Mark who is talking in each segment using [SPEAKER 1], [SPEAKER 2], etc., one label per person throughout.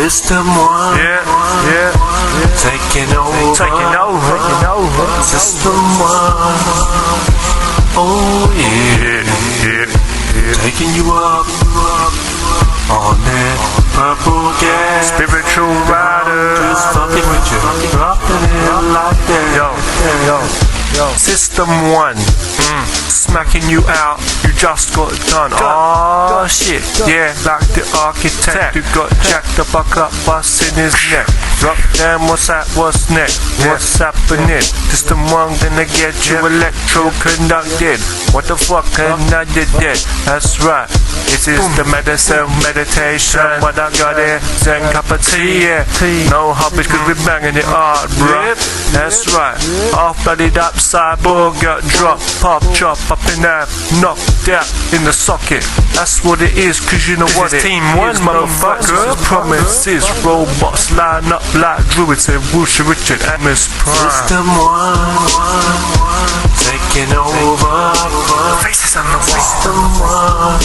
[SPEAKER 1] System One.
[SPEAKER 2] Yeah.
[SPEAKER 1] Taking over. System One. Oh yeah. Taking you up on that purple gas.
[SPEAKER 2] Spiritual rider.
[SPEAKER 1] Just fucking with you. Dropping it like that.
[SPEAKER 2] Yo. System One. Smacking you out. You just got done. Oh shit. Yeah, like the architect. You got Jack the Buck up, busting his neck. Rock down, what's that? What's next? What's happening? System One gonna get you electro-conducted. What the fuck? Another dead. That's right. This is the medicine meditation. What I got here, Zen cup of tea. Yeah. No hobbies, cause we banging it hard, bro. That's right. Half bloodied up, cyborg got dropped, pop, chop up in there, knocked out in the socket. That's what it is, cause you know what it is. Team One, motherfucker. Promises, robots line up like druids and Wusha Richard and Miss Prime.
[SPEAKER 1] System One. Taking over.
[SPEAKER 2] Faces on the wall.
[SPEAKER 1] System One.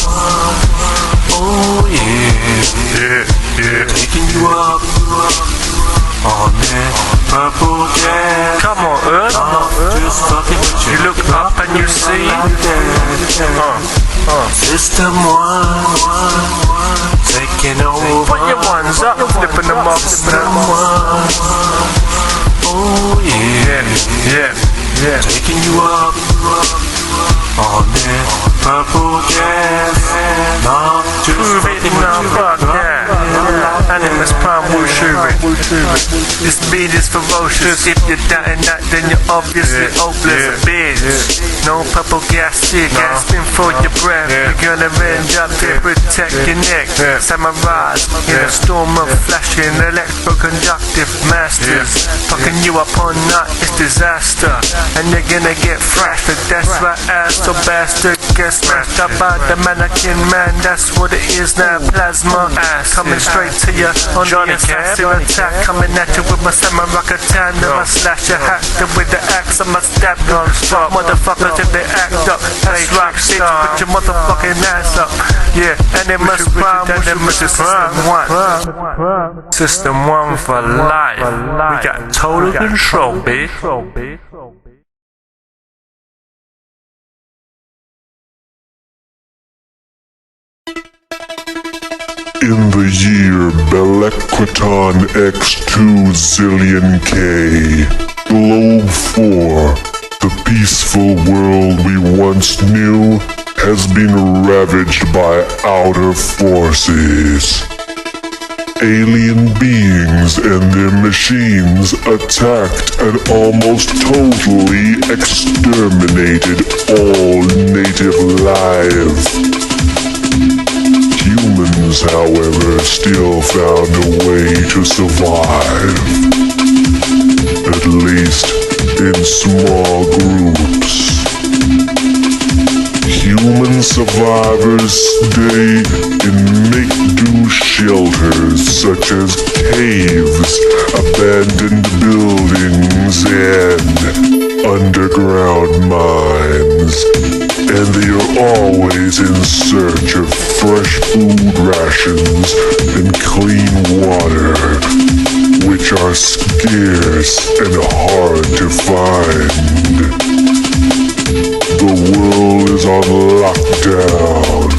[SPEAKER 1] Oh yeah. Taking you up on that purple gas.
[SPEAKER 2] Come on, Earth.
[SPEAKER 1] Just fucking with you.
[SPEAKER 2] You look up and you see.
[SPEAKER 1] System One. Taking over.
[SPEAKER 2] Put your ones up, flipping them off.
[SPEAKER 1] System One. Oh yeah. Taking you up on that purple gas. Nah, just
[SPEAKER 2] Prove it now, fuck yeah. Animus Prime Wusha. This beat is ferocious. If you're doubting that, then you're obviously hopeless, bitch. No purple gas here, gasping for your breath. You're gonna end up here, protect your neck. Samurais in a storm of flashing electroconductive masters. Fucking you up on that, it's disaster. And you're gonna get thrashed. That's right, ass or bastard gets smashed up by the mannequin man. That's what it is now, plasma ass coming straight to you on the assassin attack. Coming at you with my samurai katana. I slash your hat with the axe. I'ma stab non-stop motherfuckers if they act up. That's right, bitch, put your motherfucking ass up. Yeah, and it must prime, System One. System One for life. We got total control, bitch.
[SPEAKER 3] In the year Belequaton X2 zillion K, Globe 4, the peaceful world we once knew, has been ravaged by outer forces. Alien beings and their machines attacked and almost totally exterminated all native life. Humans, however, still found a way to survive. At least in small groups. Human survivors stay in make-do shelters such as caves, abandoned buildings, and underground mines. And they are always in search of fresh food rations and clean water, which are scarce and hard to find. The world is on lockdown,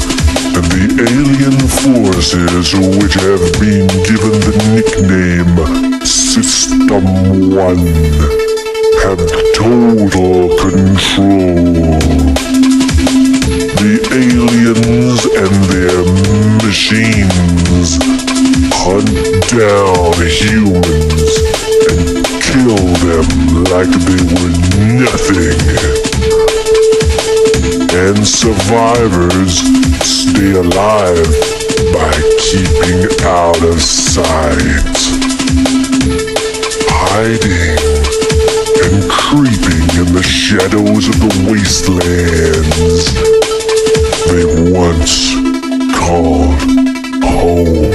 [SPEAKER 3] and the alien forces, which have been given the nickname System One, have total control. The aliens and their machines hunt down humans and kill them like they were nothing. And survivors stay alive by keeping out of sight, hiding and creeping in the shadows of the wastelands they once called home.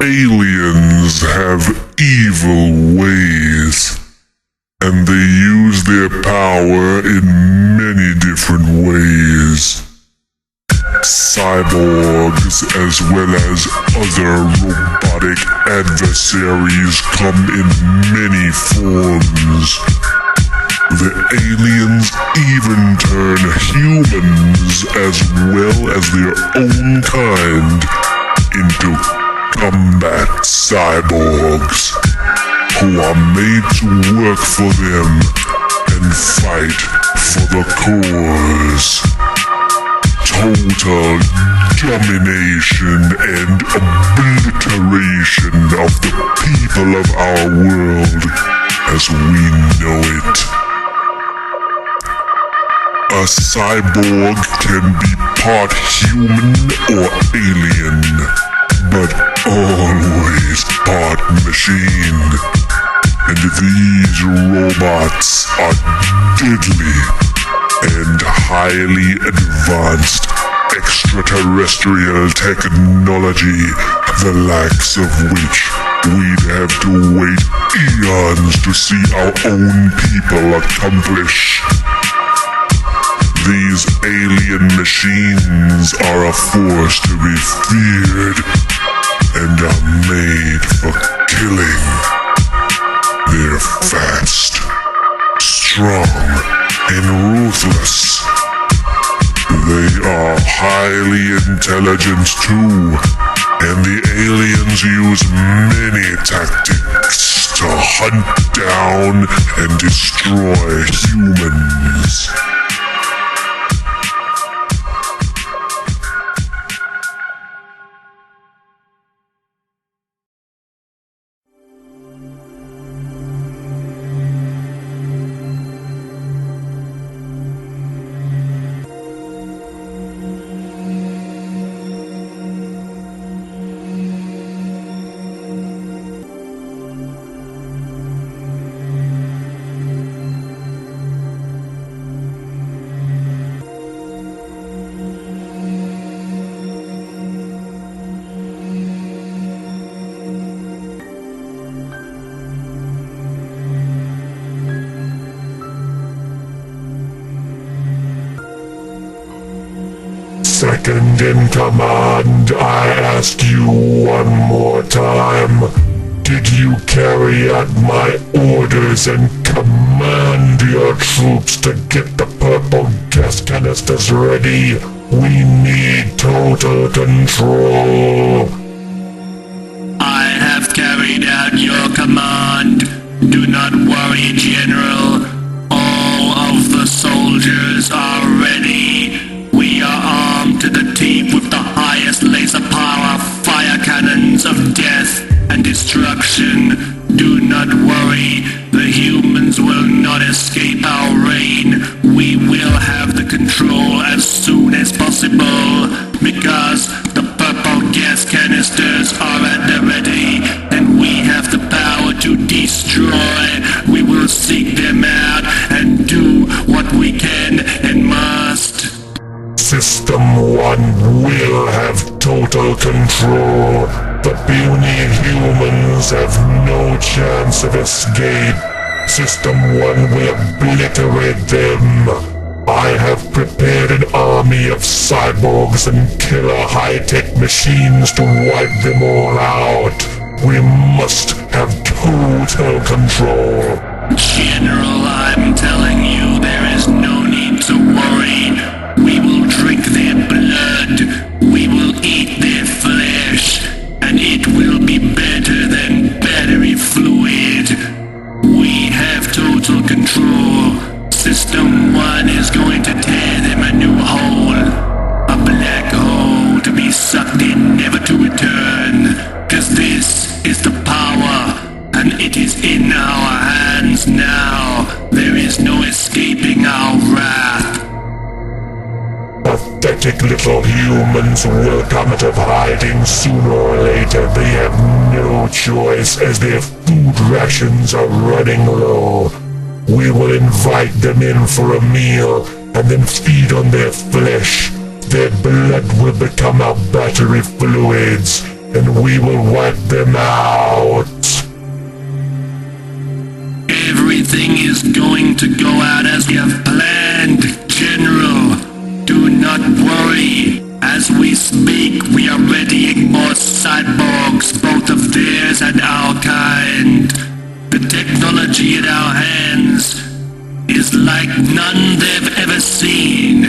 [SPEAKER 3] aliens have evil ways, and they use their power in many different ways. Cyborgs, as well as other robotic adversaries, come in many forms. The aliens even turn humans, as well as their own kind, into combat cyborgs, who are made to work for them and fight for the cause. Total domination and obliteration of the people of our world as we know it. A cyborg can be part human or alien, but always part machine. And these robots are deadly and highly advanced extraterrestrial technology, the likes of which we'd have to wait eons to see our own people accomplish. These alien machines are a force to be feared and are made for killing. They're fast, strong, and ruthless. They are highly intelligent too, and the aliens use many tactics to hunt down and destroy humans. Second in command, I ask you one more time. Did you carry out my orders and command your troops to get the purple gas canisters ready? We need total control.
[SPEAKER 4] I have carried out your command. Do not worry, General. All of the soldiers are ready. We are armed to the teeth with the highest laser power fire cannons of death and destruction. Do not worry, the humans will not escape our reign. We will have the control as soon as possible, because the purple gas canisters are at the ready, and we have the power to destroy. We will seek them out and do what we can and must.
[SPEAKER 3] System 1 will have total control. The puny humans have no chance of escape. System 1 will obliterate them. I have prepared an army of cyborgs and killer high-tech machines to wipe them all out. We must have total control.
[SPEAKER 4] General, I'm telling you, there is no need to worry. We will drink their blood, we will eat their flesh, and it will be better than battery fluid. We have total control. System 1 is going to tear them a new hole. A black hole to be sucked in, never to return. 'Cause this is the power, and it is in our hands now. There is no escaping our wrath.
[SPEAKER 3] Pathetic little humans will come out of hiding sooner or later. They have no choice as their food rations are running low. We will invite them in for a meal and then feed on their flesh. Their blood will become our battery fluids, and we will wipe them out.
[SPEAKER 4] Everything is going to go out as we have planned, General. Do not worry. As we speak, we are readying more cyborgs, both of theirs and our kind. The technology in our hands is like none they've ever seen.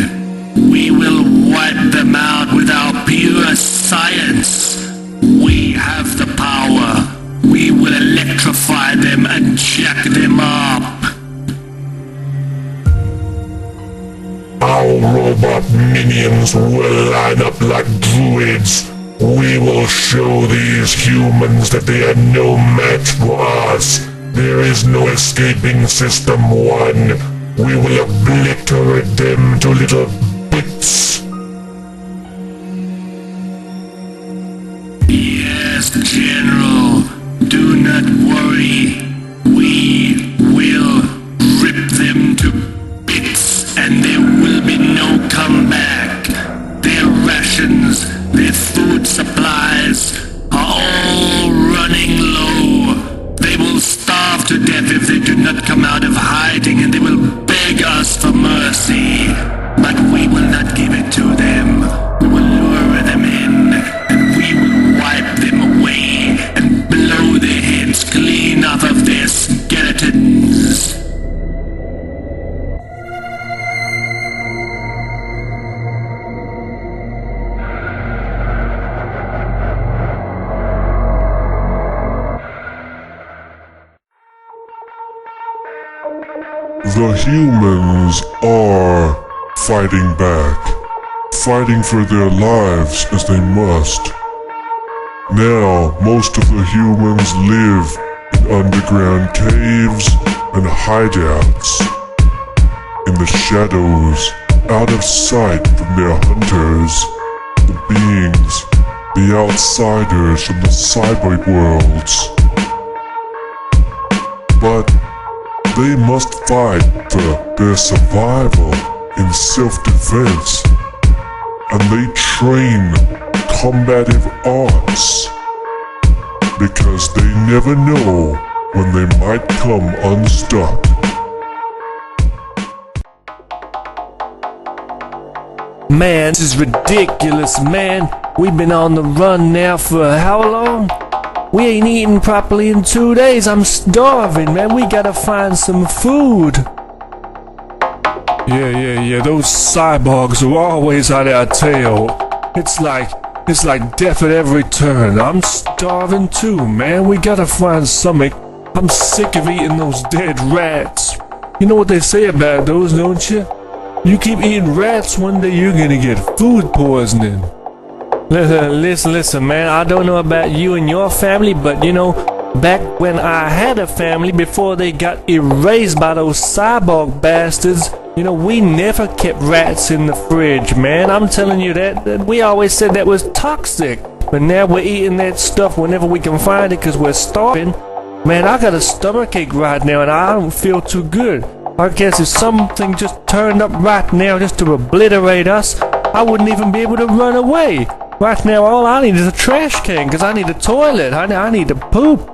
[SPEAKER 4] We will wipe them out with our pure science. We have the power. We will electrify them and jack them up.
[SPEAKER 3] Our robot minions will line up like druids. We will show these humans that they are no match for us. There is no escaping System 1. We will obliterate them to little bits.
[SPEAKER 4] Yes, General. Do not worry. We will rip them to bits, and there will be no comeback. Their rations, their food supplies are all running low. They will starve to death if they do not come out of hiding, and they will beg us for mercy. But we will not give it to them. We will lure them in, and we will wipe them away and blow their heads clean off of their skeletons.
[SPEAKER 3] The humans are fighting back, fighting for their lives as they must. Now, most of the humans live in underground caves and hideouts, in the shadows, out of sight from their hunters, the beings, the outsiders from the cyber worlds. But they must fight for their survival in self-defense, and they train combative arts, because they never know when they might come unstuck.
[SPEAKER 2] Man, this is ridiculous, man. We've been on the run now for how long? We ain't eaten properly in 2 days. I'm starving, man. We gotta find some food. Yeah. Those cyborgs are always on our tail. It's like death at every turn. I'm starving too, man. We gotta find something. I'm sick of eating those dead rats. You know what they say about those, don't you? You keep eating rats, one day you're gonna get food poisoning. Listen, man, I don't know about you and your family, but you know, back when I had a family before they got erased by those cyborg bastards, you know, we never kept rats in the fridge, man. I'm telling you that we always said that was toxic. But now we're eating that stuff whenever we can find it because we're starving. Man, I got a stomachache right now and I don't feel too good. I guess if something just turned up right now just to obliterate us, I wouldn't even be able to run away. Right now, all I need is a trash can, because I need a toilet. I need to poop.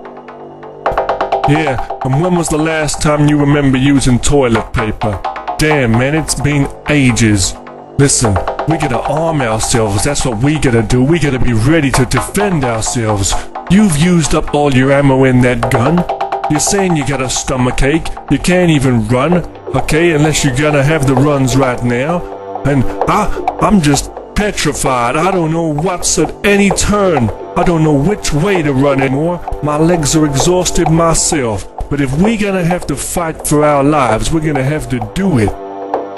[SPEAKER 2] Yeah, and when was the last time you remember using toilet paper? Damn, man, it's been ages. Listen, we gotta arm ourselves. That's what we gotta do. We gotta be ready to defend ourselves. You've used up all your ammo in that gun. You're saying you got a stomachache. You can't even run, okay, unless you're gonna have the runs right now. And I'm just petrified. I don't know what's at any turn. I don't know which way to run anymore. My legs are exhausted myself. But if we're gonna have to fight for our lives, we're gonna have to do it.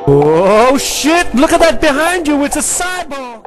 [SPEAKER 2] Oh shit! Look at that behind you! It's a cyborg!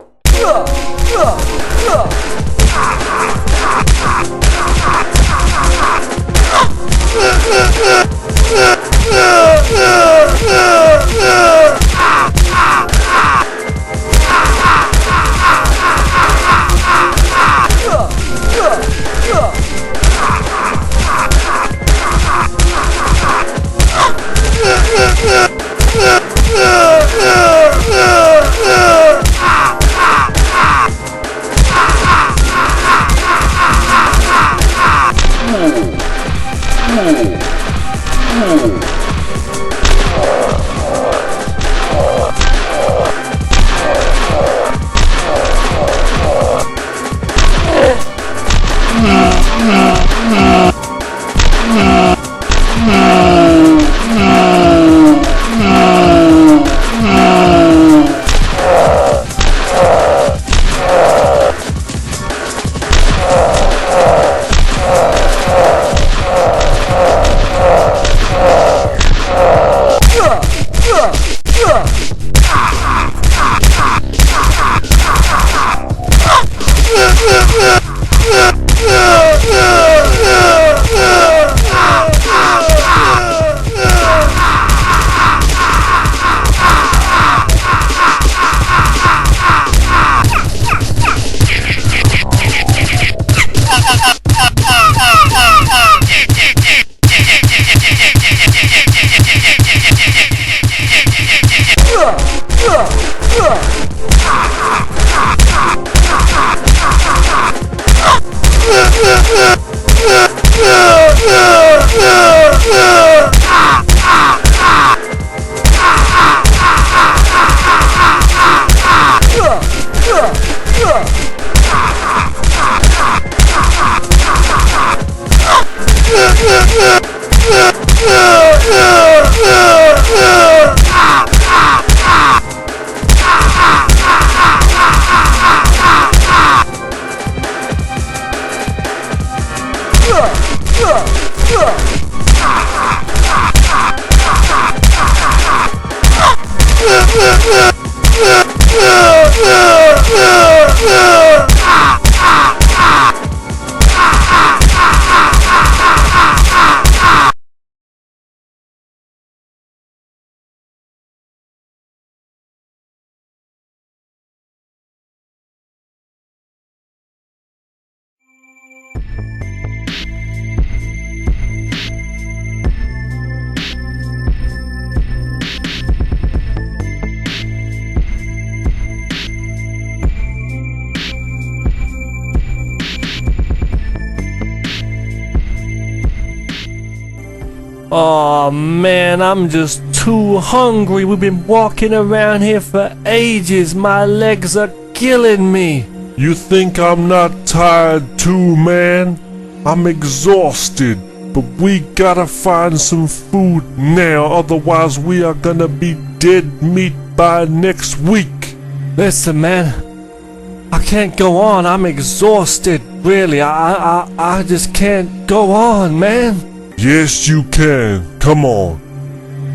[SPEAKER 2] Oh man, I'm just too hungry. We've been walking around here for ages. My legs are killing me.
[SPEAKER 3] You think I'm not tired too, man? I'm exhausted, but we gotta find some food now, otherwise we are gonna be dead meat by next week.
[SPEAKER 2] Listen, man, I can't go on. I'm exhausted. Really, I just can't go on, man.
[SPEAKER 3] Yes, you can. Come on.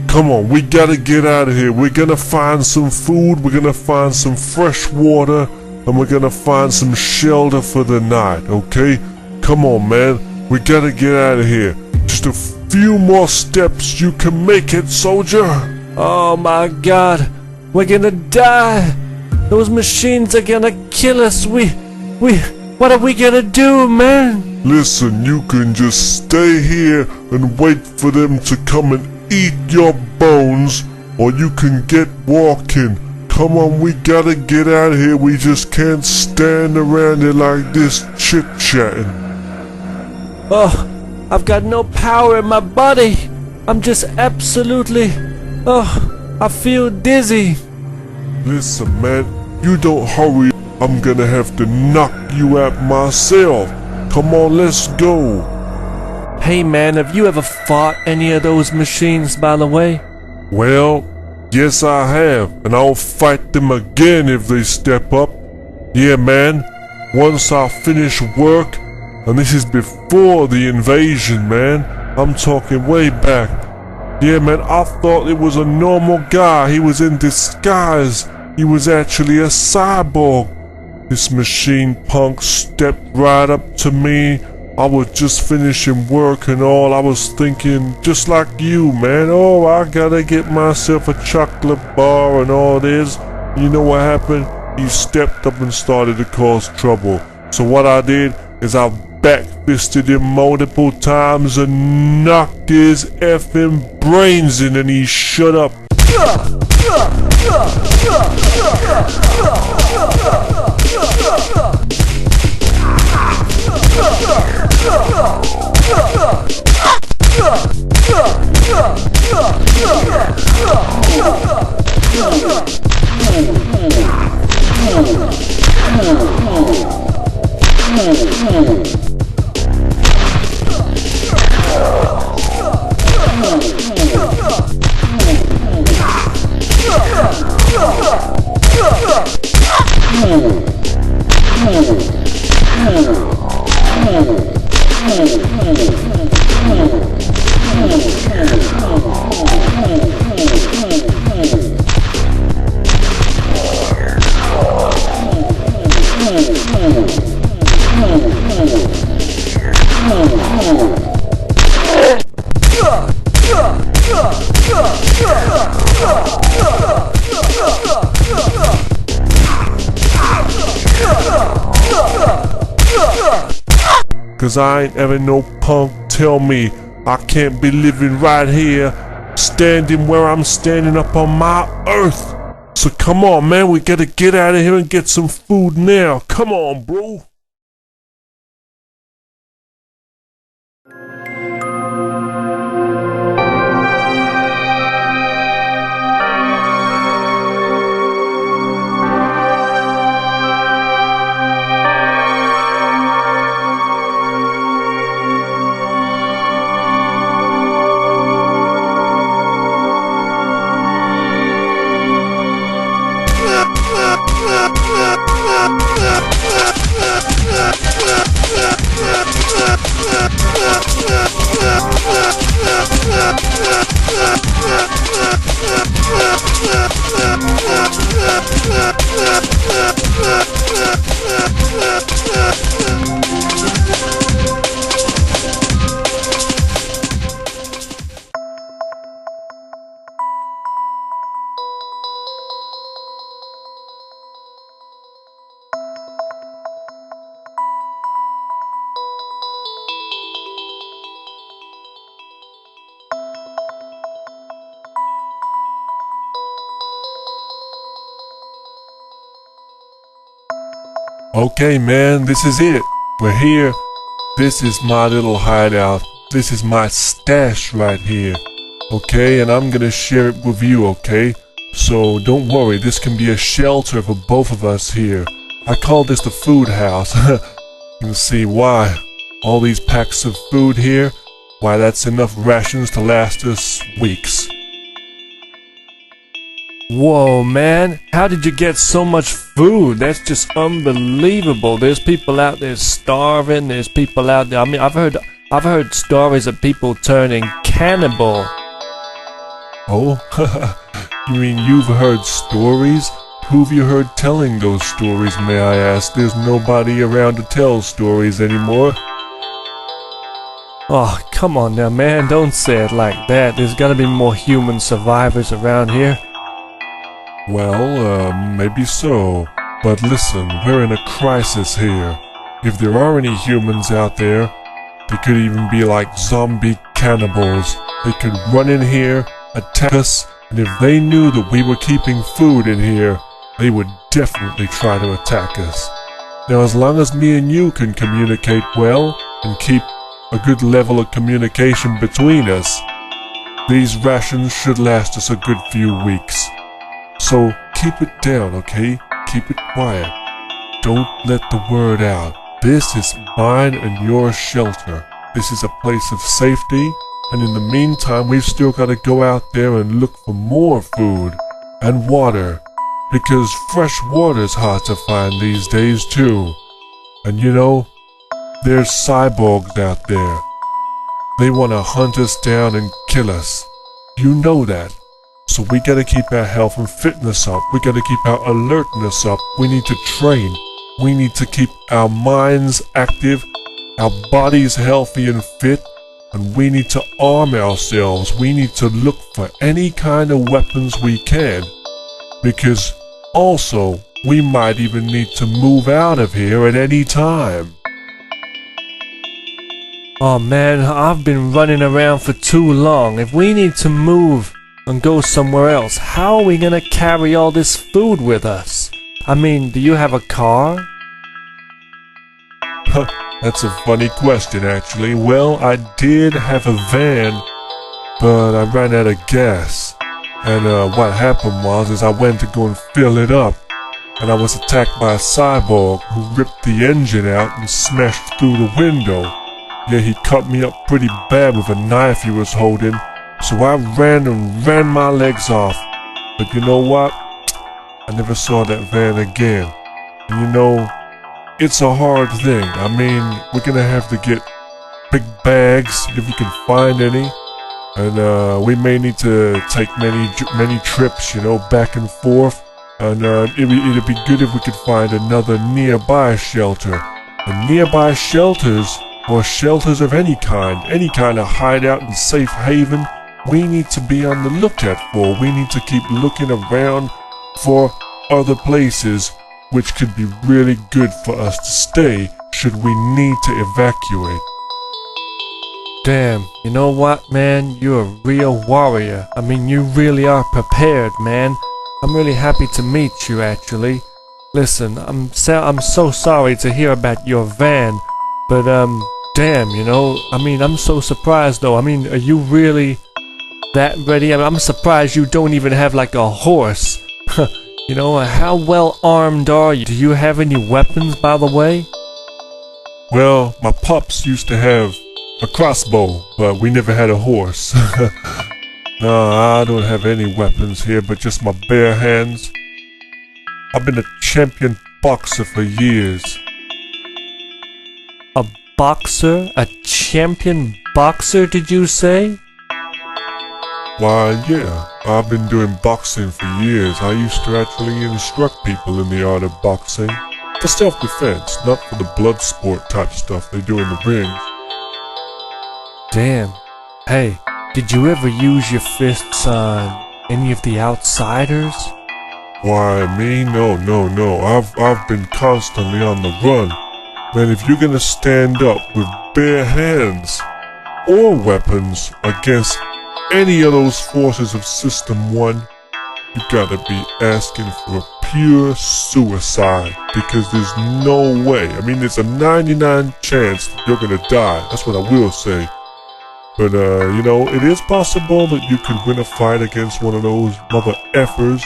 [SPEAKER 3] Come on, we gotta get out of here. We're gonna find some food, we're gonna find some fresh water, and we're gonna find some shelter for the night, okay? Come on, man. We gotta get out of here. Just a few more steps, you can make it, soldier.
[SPEAKER 2] Oh my god, we're gonna die. Those machines are gonna kill us. What are we gonna do, man?
[SPEAKER 3] Listen, you can just stay here and wait for them to come and eat your bones, or you can get walking. Come on, we gotta get out of here. We just can't stand around here like this chit-chatting.
[SPEAKER 2] Oh, I've got no power in my body. I'm just absolutely... Oh, I feel dizzy.
[SPEAKER 3] Listen, man, you don't hurry. I'm gonna have to knock you out myself. Come on, let's go.
[SPEAKER 2] Hey man, have you ever fought any of those machines, by the way?
[SPEAKER 3] Well, yes I have, and I'll fight them again if they step up. Yeah man, once I finish work, and this is before the invasion, man. I'm talking way back. Yeah man, I thought it was a normal guy. He was in disguise. He was actually a cyborg. This machine punk stepped right up to me. I was just finishing work and all. I was thinking just like you, man. Oh, I gotta get myself a chocolate bar and all this. You know what happened? He stepped up and started to cause trouble. So what I did is I back-fisted him multiple times and knocked his effing brains in, and he shut up. 'cause I ain't ever no punk tell me I can't be living right here, standing where I'm standing up on my earth. So come on, man, we gotta get out of here and get some food now. Come on, bro. Okay, man, this is it. We're here. This is my little hideout. This is my stash right here. Okay, and I'm gonna share it with you, okay? So don't worry, this can be a shelter for both of us here. I call this the food house. You can see why. All these packs of food here, why that's enough rations to last us weeks.
[SPEAKER 2] Whoa, man, how did you get so much food? That's just unbelievable. There's people out there starving. There's people out there. I mean, I've heard stories of people turning cannibal.
[SPEAKER 3] Oh, you mean you've heard stories? Who've you heard telling those stories, may I ask? There's nobody around to tell stories anymore.
[SPEAKER 2] Oh, come on now, man, don't say it like that. There's gotta be more human survivors around here.
[SPEAKER 3] Well, maybe so. But listen, we're in a crisis here. If there are any humans out there, they could even be like zombie cannibals. They could run in here, attack us, and if they knew that we were keeping food in here, they would definitely try to attack us. Now, as long as me and you can communicate well and keep a good level of communication between us, these rations should last us a good few weeks. So keep it down, okay? Keep it quiet. Don't let the word out. This is mine and your shelter. This is a place of safety, and in the meantime we've still got to go out there and look for more food and water, because fresh water's hard to find these days too. And you know, there's cyborgs out there. They want to hunt us down and kill us. You know that. So we gotta keep our health and fitness up. We gotta keep our alertness up. We need to train. We need to keep our minds active, our bodies healthy and fit, and we need to arm ourselves. We need to look for any kind of weapons we can. Because also, we might even need to move out of here at any time.
[SPEAKER 2] Oh man, I've been running around for too long. If we need to move and go somewhere else, how are we gonna carry all this food with us? I mean, do you have a car?
[SPEAKER 3] That's a funny question, actually. Well, I did have a van, but I ran out of gas. And what happened was I went to go and fill it up, and I was attacked by a cyborg who ripped the engine out and smashed through the window. Yeah, he cut me up pretty bad with a knife he was holding, so I ran my legs off. But you know what? I never saw that van again. And you know, it's a hard thing. I mean, we're gonna have to get big bags if we can find any. And we may need to take many trips, you know, back and forth. And it'd be good if we could find another nearby shelter. And nearby shelters, or shelters of any kind of hideout and safe haven, we need to be on the lookout for. We need to keep looking around for other places which could be really good for us to stay should we need to evacuate.
[SPEAKER 2] Damn, you know what, man? You're a real warrior. I mean, you really are prepared, man. I'm really happy to meet you, actually. Listen, I'm so sorry to hear about your van, but damn, you know, I mean, I'm so surprised though. I mean, are you really that ready? I mean, I'm surprised you don't even have like a horse. You know, how well armed are you? Do you have any weapons, by the way?
[SPEAKER 3] Well, my pops used to have a crossbow, but we never had a horse. No, I don't have any weapons here, but just my bare hands. I've been a champion boxer for years.
[SPEAKER 2] A boxer? A champion boxer, did you say?
[SPEAKER 3] Why, yeah, I've been doing boxing for years. I used to actually instruct people in the art of boxing. For self-defense, not for the blood sport type stuff they do in the rings.
[SPEAKER 2] Damn. Hey, did you ever use your fists on any of the outsiders?
[SPEAKER 3] Why, me? No. I've been constantly on the run. Man, if you're gonna stand up with bare hands or weapons against any of those forces of System 1, you gotta be asking for a pure suicide, because there's no way. I mean, there's a 99 chance that you're gonna die. That's what I will say. But, you know, it is possible that you could win a fight against one of those mother effers.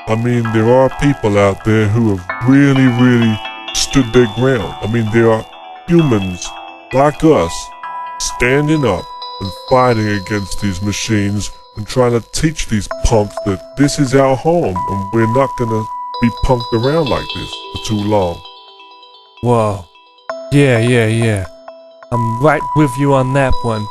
[SPEAKER 3] I mean, there are people out there who have really stood their ground. I mean, there are humans like us standing up and fighting against these machines and trying to teach these punks that this is our home and we're not gonna be punked around like this for too long.
[SPEAKER 2] Whoa. Yeah. I'm right with you on that one.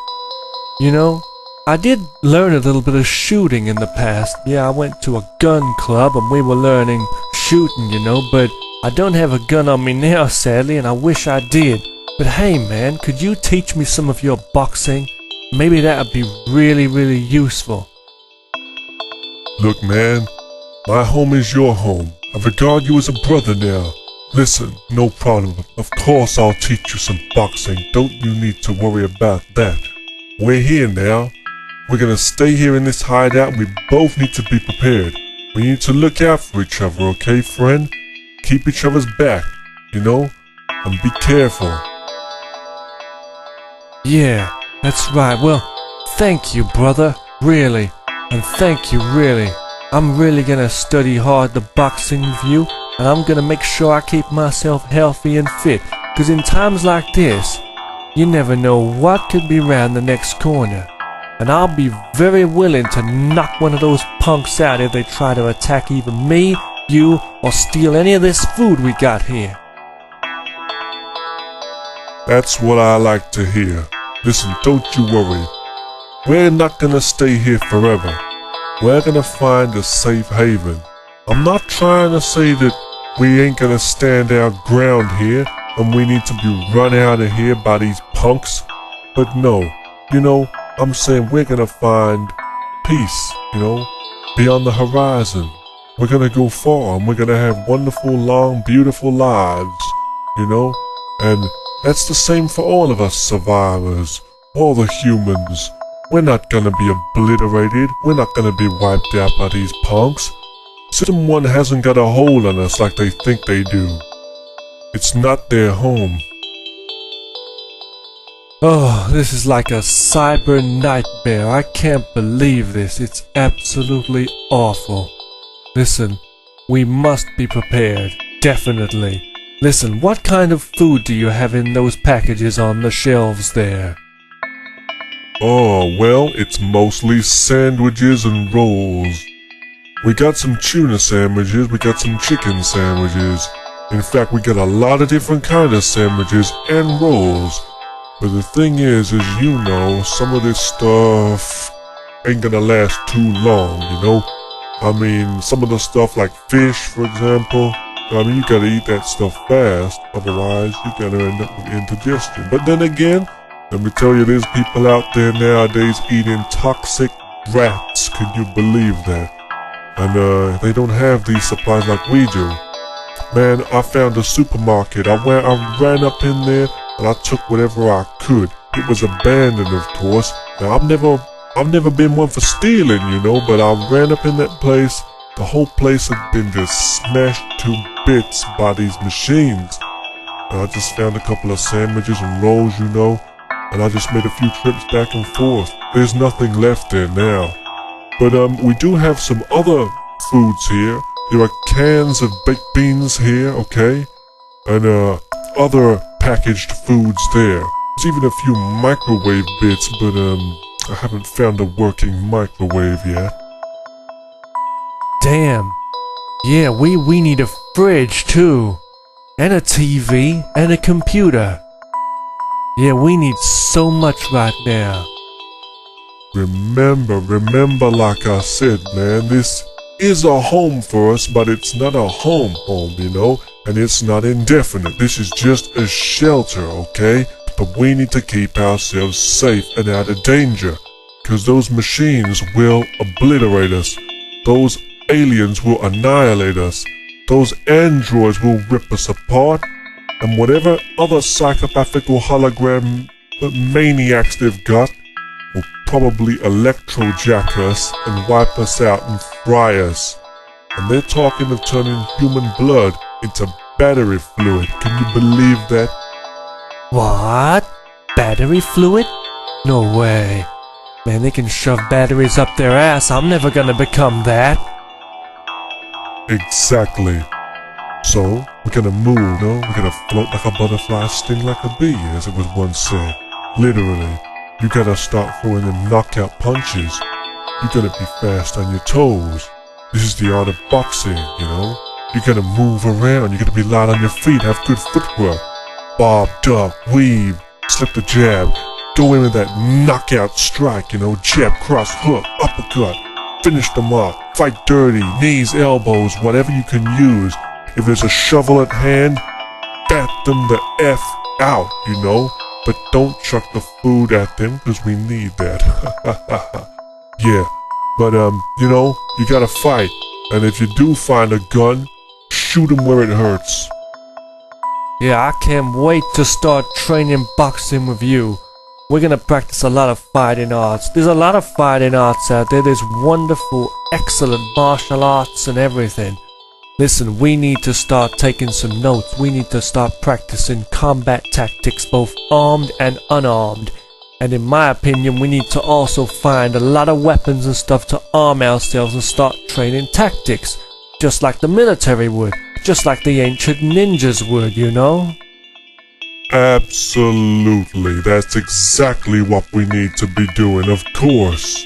[SPEAKER 2] You know, I did learn a little bit of shooting in the past. Yeah, I went to a gun club and we were learning shooting, you know, but I don't have a gun on me now, sadly, and I wish I did. But hey, man, could you teach me some of your boxing? Maybe that would be really useful.
[SPEAKER 3] Look, man, my home is your home. I regard you as a brother now. Listen, no problem. Of course I'll teach you some boxing. Don't you need to worry about that. We're here now. We're gonna stay here in this hideout. We both need to be prepared. We need to look out for each other, okay, friend? Keep each other's back, you know? And be careful.
[SPEAKER 2] Yeah, that's right. Well, thank you, brother. Really. And thank you, really. I'm really gonna study hard the boxing with you, and I'm gonna make sure I keep myself healthy and fit. Because in times like this, you never know what could be round the next corner. And I'll be very willing to knock one of those punks out if they try to attack either me, you, or steal any of this food we got here.
[SPEAKER 3] That's what I like to hear. Listen, don't you worry. We're not gonna stay here forever. We're gonna find a safe haven. I'm not trying to say that we ain't gonna stand our ground here and we need to be run out of here by these punks. But no, you know, I'm saying we're gonna find peace, you know, beyond the horizon. We're gonna go far and we're gonna have wonderful, long, beautiful lives, you know? And that's the same for all of us survivors, all the humans. We're not gonna be obliterated. We're not gonna be wiped out by these punks. System 1 hasn't got a hold on us like they think they do. It's not their home.
[SPEAKER 2] Oh, this is like a cyber nightmare. I can't believe this. It's absolutely awful. Listen, we must be prepared. Definitely. Listen, what kind of food do you have in those packages on the shelves there?
[SPEAKER 3] Oh, well, it's mostly sandwiches and rolls. We got some tuna sandwiches, we got some chicken sandwiches. In fact, we got a lot of different kinds of sandwiches and rolls. But the thing is, as you know, some of this stuff ain't gonna last too long, you know? I mean, some of the stuff like fish, for example, I mean, you gotta eat that stuff fast, otherwise you gotta end up with indigestion. But then again, let me tell you, there's people out there nowadays eating toxic rats, can you believe that? And they don't have these supplies like we do. Man, I found a supermarket. I ran up in there and I took whatever I could. It was abandoned, of course. Now I've never been one for stealing, you know, but I ran up in that place. The whole place had been just smashed to bits by these machines. And I just found a couple of sandwiches and rolls, you know, and I just made a few trips back and forth. There's nothing left there now. But we do have some other foods here. There are cans of baked beans here, okay? And other packaged foods there. There's even a few microwave bits, but I haven't found a working microwave yet.
[SPEAKER 2] Damn. Yeah, we need a fridge too. And a TV and a computer. Yeah, we need so much right now.
[SPEAKER 3] Remember, like I said, man, this is a home for us, but it's not a home, you know? And it's not indefinite. This is just a shelter, okay? But we need to keep ourselves safe and out of danger. Because those machines will obliterate us. Those aliens will annihilate us. Those androids will rip us apart. And whatever other psychopathic or hologram maniacs they've got will probably electrojack us and wipe us out and fry us. And they're talking of turning human blood into battery fluid. Can you believe that?
[SPEAKER 2] What? Battery fluid? No way. Man, they can shove batteries up their ass. I'm never gonna become that.
[SPEAKER 3] Exactly. So, we're gonna move, no? We're gonna float like a butterfly, sting like a bee, as it was once said. Literally. You gotta start throwing them knockout punches. You gotta be fast on your toes. This is the art of boxing, you know? You gotta move around, you gotta be light on your feet, have good footwork. Bob, duck, weave, slip the jab, go in with that knockout strike, you know, jab, cross, hook, uppercut, finish them off, fight dirty, knees, elbows, whatever you can use. If there's a shovel at hand, bat them the F out, you know, but don't chuck the food at them, because we need that. Yeah, but you know, you gotta fight, and if you do find a gun, shoot them where it hurts.
[SPEAKER 2] Yeah, I can't wait to start training boxing with you. We're gonna practice a lot of fighting arts. There's a lot of fighting arts out there. There's wonderful, excellent martial arts and everything. Listen, we need to start taking some notes. We need to start practicing combat tactics, both armed and unarmed. And in my opinion, we need to also find a lot of weapons and stuff to arm ourselves and start training tactics. Just like the military would. Just like the ancient ninjas would, you know?
[SPEAKER 3] Absolutely. That's exactly what we need to be doing, of course.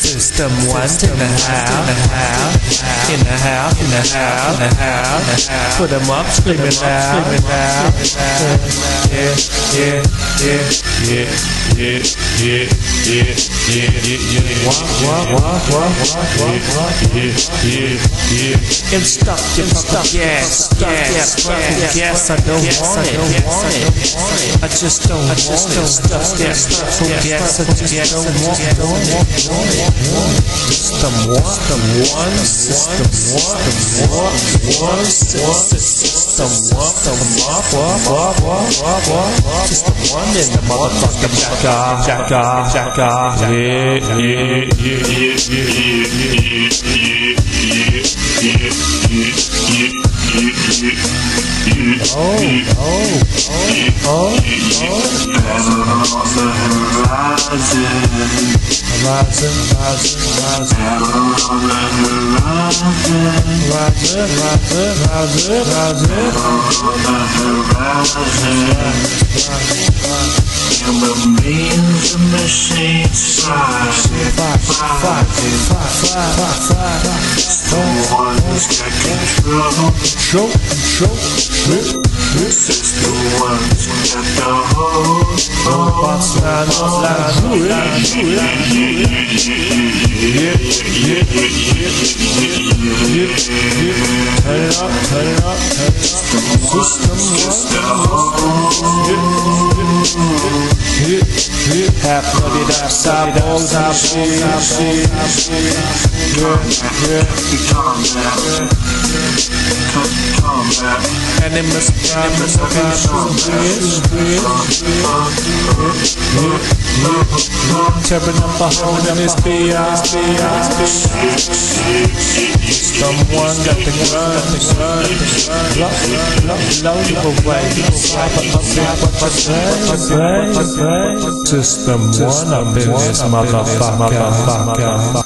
[SPEAKER 2] System 1 in the house, in the house, in the house, in the house. Put them up, screaming loud, screaming loud. Yeah, yeah, yeah, yeah, yeah, yeah, yeah, yeah, yeah. What? Yeah, yeah, yeah. I'm stuck, yes, yes. I don't want it. I just don't want it. Stuck, yes, yes. I just don't want it. System one, system one in the motherfucking jacka.
[SPEAKER 1] Human beings and machines fight. Someone who's got control. System one's got the whole.
[SPEAKER 2] Turn it up. System half loaded up, sabots, Animus Primus, tearing up a hole in his BI. Someone got the gun, load away. System 1 up in this motherfucker.